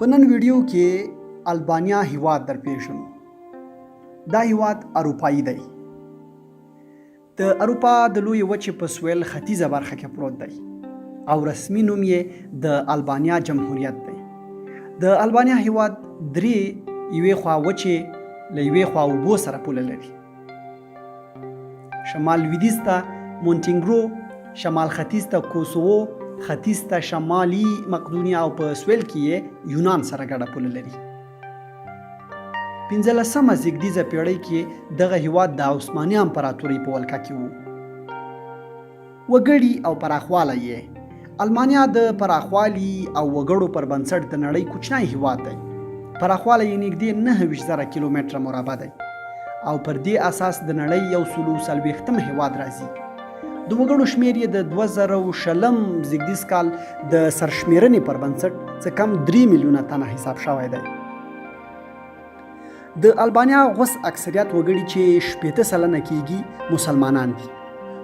په نن ویډیو کې البانیا هیواد در پیښنو. دا هیواد اروپایي دی. د اروپا د لوی وچې په سویل ختیځه برخه کې پروت دی او رسمي نوم یې د البانیا جمهوریت دی. د البانیا هیواد درې یوې خوا وچې له یوې خوا اوبو سره پوله لري. شمال لویدیځ ته مونټینګرو، شمال ختیځ ته کوسوو، ختیځ ته شمالي مقدونیا او په سویل کې یې یونان سره ګډه پوله لري. 15مه زیږدیزه پیړۍ کې دغه هیواد د عثماني امپراتورۍ په ولکه کې و. وګړي او پراخوالی یې المانیا د پراخوالي او وګړو پر بنسټ د نړۍ کوچنی هیواد دی. پراخوالی یې نږدې 9,000 کیلومتره مربع دی او پر دې اساس د نړۍ 140 هیواد راځي. د وګړو شمیر یې د 2020 زیږدیز کال د سرشمیرنې پر بنسټ څه کم 3 میلیونه تنه حساب شوی دی. د البانیا غوث اکثریت وګړي چې 80% کېږي مسلمانان دي.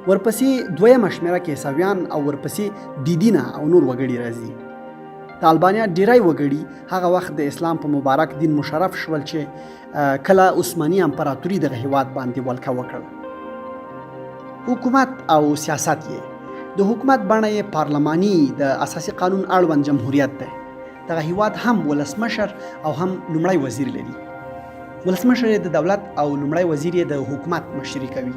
ورپسې دویمه شمیره کې عیسویان او ورپسې بيدینه او نور وګړي راځي. د البانیا ډیری وګړي هغه وخت د اسلام په مبارک دین مشرف شول چې کله عثماني امپراتوري دغه هیواد باندې ولکه وکړه. حکومت او سیاست یې د حکومت بڼه یې پارلماني د اساسي قانون اړوند جمهوریت دی. دغه هیواد هم ولسمشر او هم لومړی وزیر لري. ولسمشر یې د دولت او لومړی وزیر یې د حکومت مشري کوي.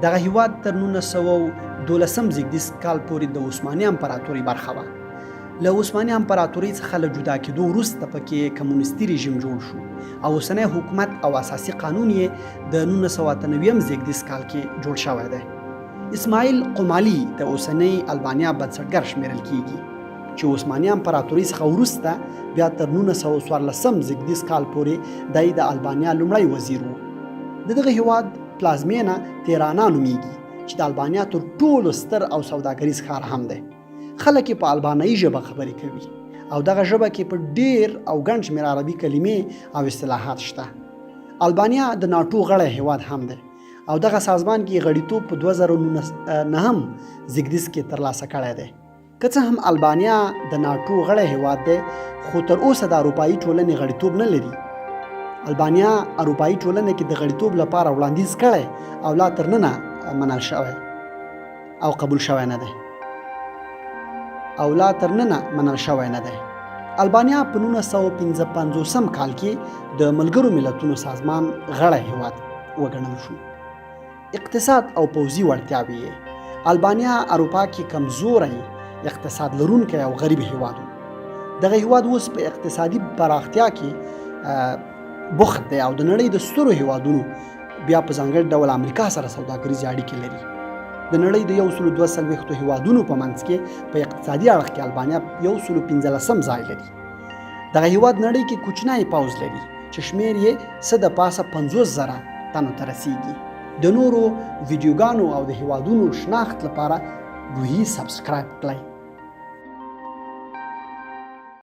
دغه هیواد تر 1912 زیږدیز کال پورې د عثماني امپراتورۍ برخه وه. له عثماني امپراتورۍ څخه له جدا کېدو وروسته پکې کمونیستي رژیم جوړ شو او اوسنی حکومت او اساسي قانون یې د 1998 زیږدیز کال کې جوړ شوی دی. اسماعیل قمالي د اوسنۍ البانیا بنسټګر شمیرل کیږي چې عثماني امپراتورۍ څخه وروسته بیا تر 1914 زیږدیز کال پورې د البانیا لومړی وزیر و. دغه هیواد پلازمینه تیرانا نومیږي چې د البانیا تر ټولو ستر او سوداګریز ښار هم دی. خلک په البانیایي ژبه خبرې کوي او دغه ژبه کې په ډیر او ګڼ شمېر عربي کلمې او اصطلاحات شته. البانیا د ناټو غړی هیواد هم دی او دغه سازمان کې غړیتوب په 2009 زیږدیز کې ترلاسه کړی دی. که څه هم البانیا د ناټو غړی هیواد دی خو تر اوسه د اروپایي ټولنې غړیتوب نه لري. البانیا اروپایي ټولنې کې د غړیتوب لپاره وړاندیز کړی او لا تر ننه منل شوی او قبول شوی نه دی. البانیا په 1955 کال کې د ملګرو ملتونو سازمان غړی هیواد وګڼل شو. اقتصاد او پوځي وړتیاوې البانیا اروپا کې کمزوری اقتصاد لرونکی او غریب هیواد و. دغه هیواد اوس په اقتصادي پراختیا کې بوخت دی او د نړۍ د سترو هیوادونو بیا په ځانګړي ډول امریکا سره سوداګریزې اړیکې لري. د نړۍ د 142 هیوادونو په منځ کې په اقتصادي اړخ کې البانیا 115 ځای لري. دغه هیواد نړۍ کې کوچنی پوځ لري چې شمیر یې څه د پاسه 50,000 تنو ته رسیږي. د نورو ویډیوګانو او د هیوادونو شناخت لپاره روحي سبسکرایب کړئ.